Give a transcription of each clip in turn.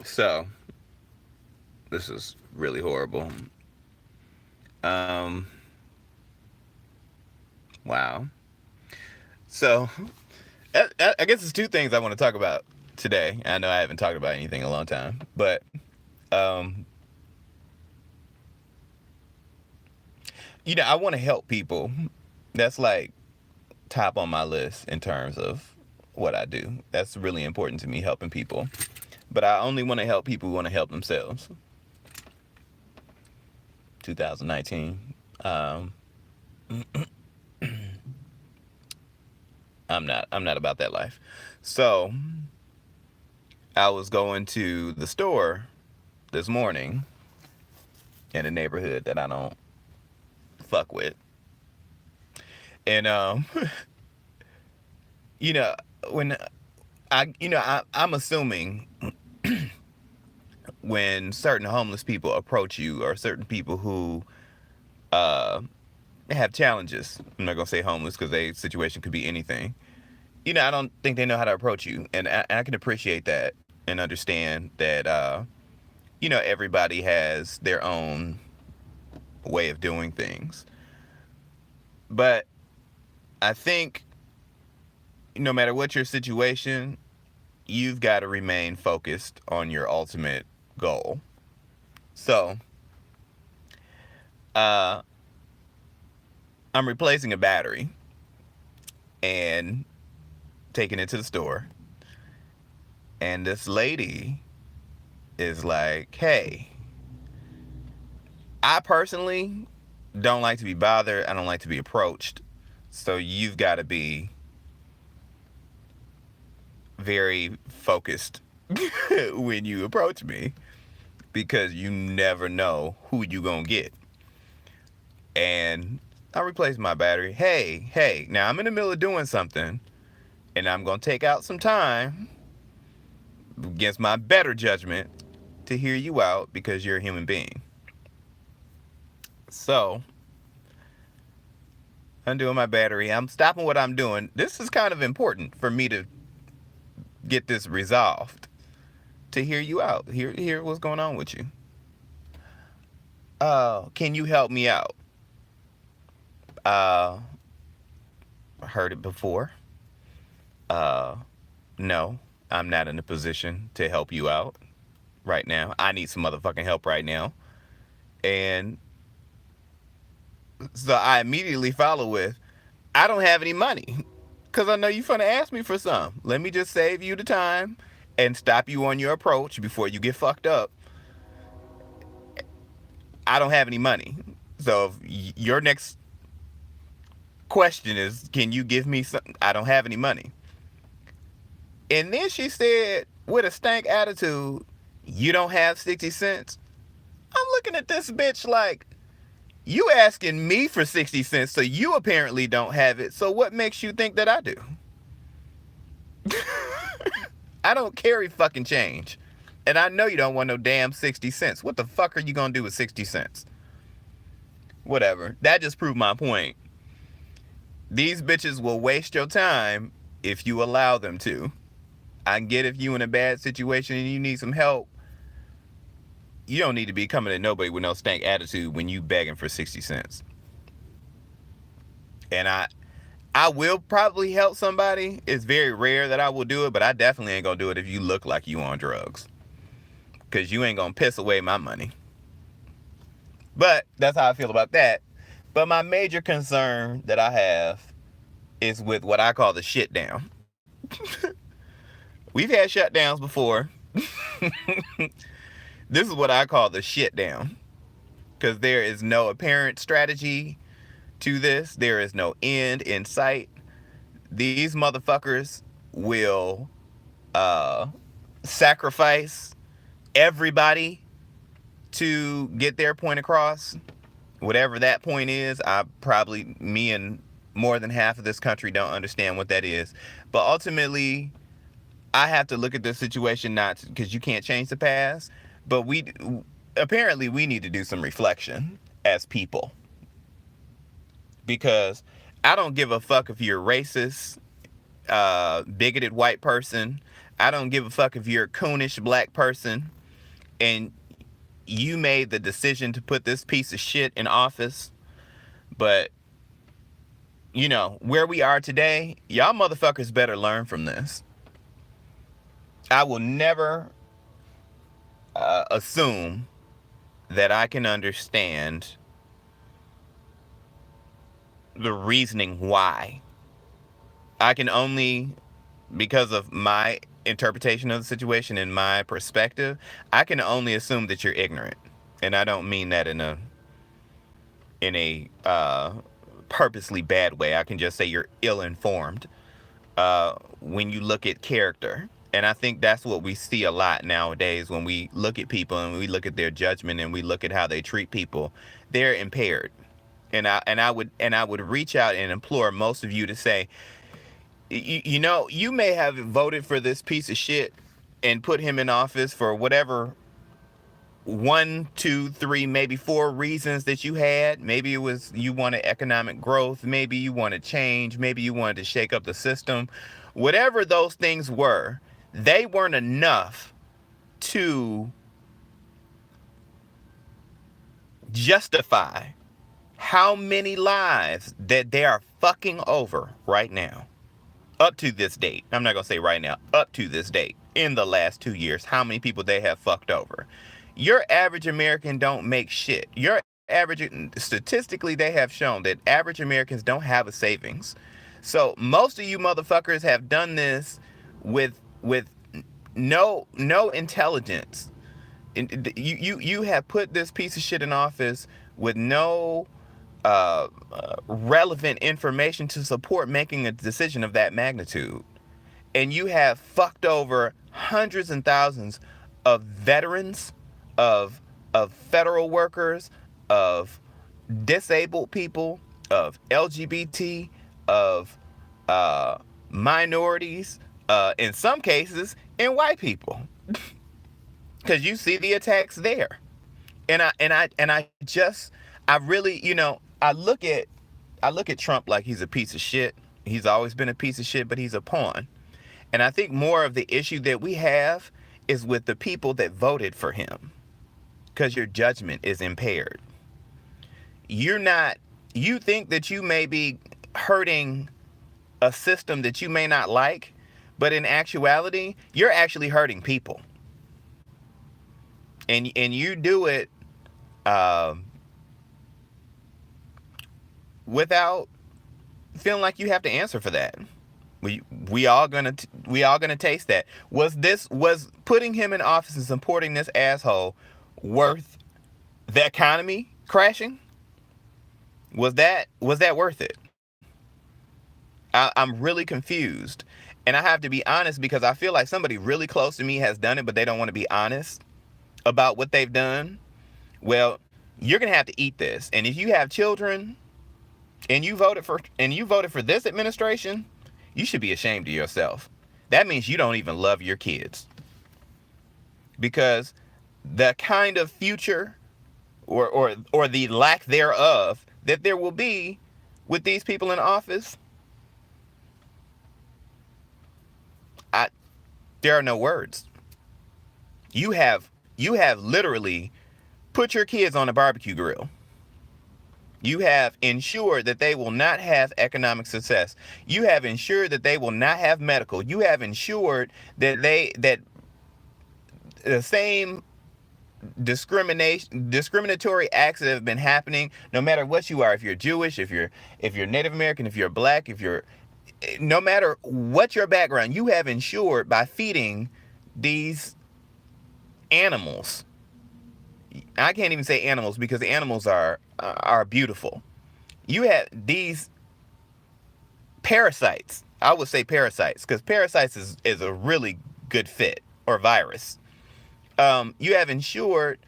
So, this is really horrible. Um, wow. So, I guess it's two things I want to talk about today. I know I haven't talked about anything in a long time, but um, I want to help people. That's like top on my list in terms of what I do. That's really important to me, helping people. But I only want to help people who want to help themselves. 2019. Um, I'm not about that life. So I was going to the store this morning in a neighborhood that I don't fuck with. And you know, when I'm assuming when certain homeless people approach you, or certain people who uh have challenges. I'm not gonna say homeless because their situation could be anything. I don't think they know how to approach you, and I can appreciate that and understand that. Everybody has their own way of doing things, but I think no matter what your situation, you've got to remain focused on your ultimate goal. So, uh, I'm replacing a battery and taking it to the store, and this lady is like, "Hey, I personally don't like to be bothered. I don't like to be approached. So you've got to be very focused when you approach me, because you never know who you gonna get." And I replaced my battery. Hey, now I'm in the middle of doing something, and I'm gonna take out some time against my better judgment to hear you out because you're a human being. So I'm doing my battery. I'm stopping what I'm doing. This is kind of important for me to get this resolved, to hear you out, hear what's going on with you. Can you help me out? Uh, Heard it before. Uh, no, I'm not in a position to help you out right now. I need some motherfucking help right now. And so I immediately follow with, I don't have any money. Because I know you're going to ask me for some. Let me just save you the time and stop you on your approach before you get fucked up. I don't have any money. So if your next question is, can you give me some? I don't have any money. And then she said, with a stank attitude, you don't have 60 cents? I'm looking at this bitch like, you asking me for 60 cents, so you apparently don't have it. So what makes you think that I do? I don't carry fucking change. And I know you don't want no damn 60 cents. What the fuck are you gonna do with 60 cents? Whatever. That just proved my point. These bitches will waste your time if you allow them to. I get if you in a bad situation and you need some help. You don't need to be coming to nobody with no stank attitude when you begging for 60 cents. And I will probably help somebody. It's very rare that I will do it, but I definitely ain't gonna do it if you look like you on drugs. Cause you ain't gonna piss away my money. But that's how I feel about that. But my major concern that I have is with what I call the shit down. We've had shutdowns before. This is what I call the shit down. Because there is no apparent strategy to this. There is no end in sight. These motherfuckers will sacrifice everybody to get their point across. Whatever that point is, me and more than half of this country don't understand what that is. But ultimately, I have to look at this situation, not because you can't change the past, but apparently we need to do some reflection as people. Because I don't give a fuck if you're racist, bigoted white person. I don't give a fuck if you're a coonish black person and you made the decision to put this piece of shit in office. But, you know, where we are today, y'all motherfuckers better learn from this. I will never assume that I can understand the reasoning why. I can only, because of my interpretation of the situation and my perspective, I can only assume that you're ignorant. And I don't mean that in a purposely bad way. I can just say you're ill-informed when you look at character. And I think that's what we see a lot nowadays when we look at people and we look at their judgment and we look at how they treat people. They're impaired. And I would reach out and implore most of you to say, you know, you may have voted for this piece of shit and put him in office for whatever 1, 2, 3, maybe 4 reasons that you had. Maybe it was you wanted economic growth. Maybe you wanted change. Maybe you wanted to shake up the system. Whatever those things were, they weren't enough to justify how many lives that they are fucking over right now. Up to this date. I'm not going to say right now. Up to this date. In the last 2 years, how many people they have fucked over. Your average American don't make shit. Your average, statistically, they have shown that average Americans don't have a savings. So most of you motherfuckers have done this with no intelligence. You have put this piece of shit in office with no relevant information to support making a decision of that magnitude. And you have fucked over hundreds and thousands of veterans, of federal workers, of disabled people, of LGBT, of minorities, in some cases, in white people. Because you see the attacks there. And I really, you know, I look at Trump like he's a piece of shit. He's always been a piece of shit, but he's a pawn. And I think more of the issue that we have is with the people that voted for him. Because your judgment is impaired. You think that you may be hurting a system that you may not like, but in actuality, you're actually hurting people. And you do it without feeling like you have to answer for that. We all gonna taste that. Was putting him in office and supporting this asshole worth the economy crashing? Was that worth it? I'm really confused, and I have to be honest because I feel like somebody really close to me has done it, but they don't want to be honest about what they've done. Well, you're gonna have to eat this, and if you have children and you voted for this administration, you should be ashamed of yourself. That means you don't even love your kids. Because the kind of future or the lack thereof that there will be with these people in office, there are no words. You have literally put your kids on a barbecue grill. You have ensured that they will not have economic success. You have ensured that they will not have medical. You have ensured that the same discriminatory acts that have been happening, no matter what you are, if you're Jewish, if you're Native American, if you're black, no matter what your background, you have ensured by feeding these animals. I can't even say animals because animals are beautiful. You have these parasites. I would say parasites because parasites is a really good fit, or virus. You have ensured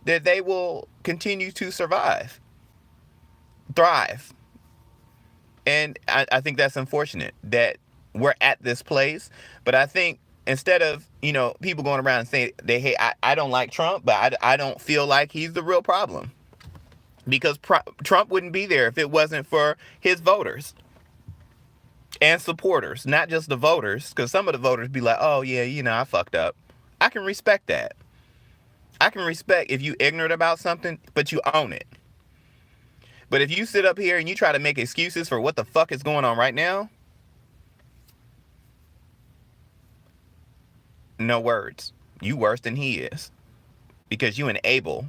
that they will continue to survive, thrive. And I think that's unfortunate that we're at this place. But I think instead of, people going around and saying they hate, I don't like Trump, but I don't feel like he's the real problem. Because Trump wouldn't be there if it wasn't for his voters. and supporters, not just the voters, because some of the voters be like, oh yeah, you know, I fucked up. I can respect that. I can respect if you ignorant about something, but you own it. But if you sit up here and you try to make excuses for what the fuck is going on right now, no words. You worse than he is. Because you enable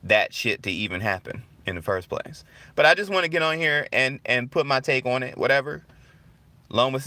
that shit to even happen in the first place. But I just want to get on here and put my take on it, whatever. Loan with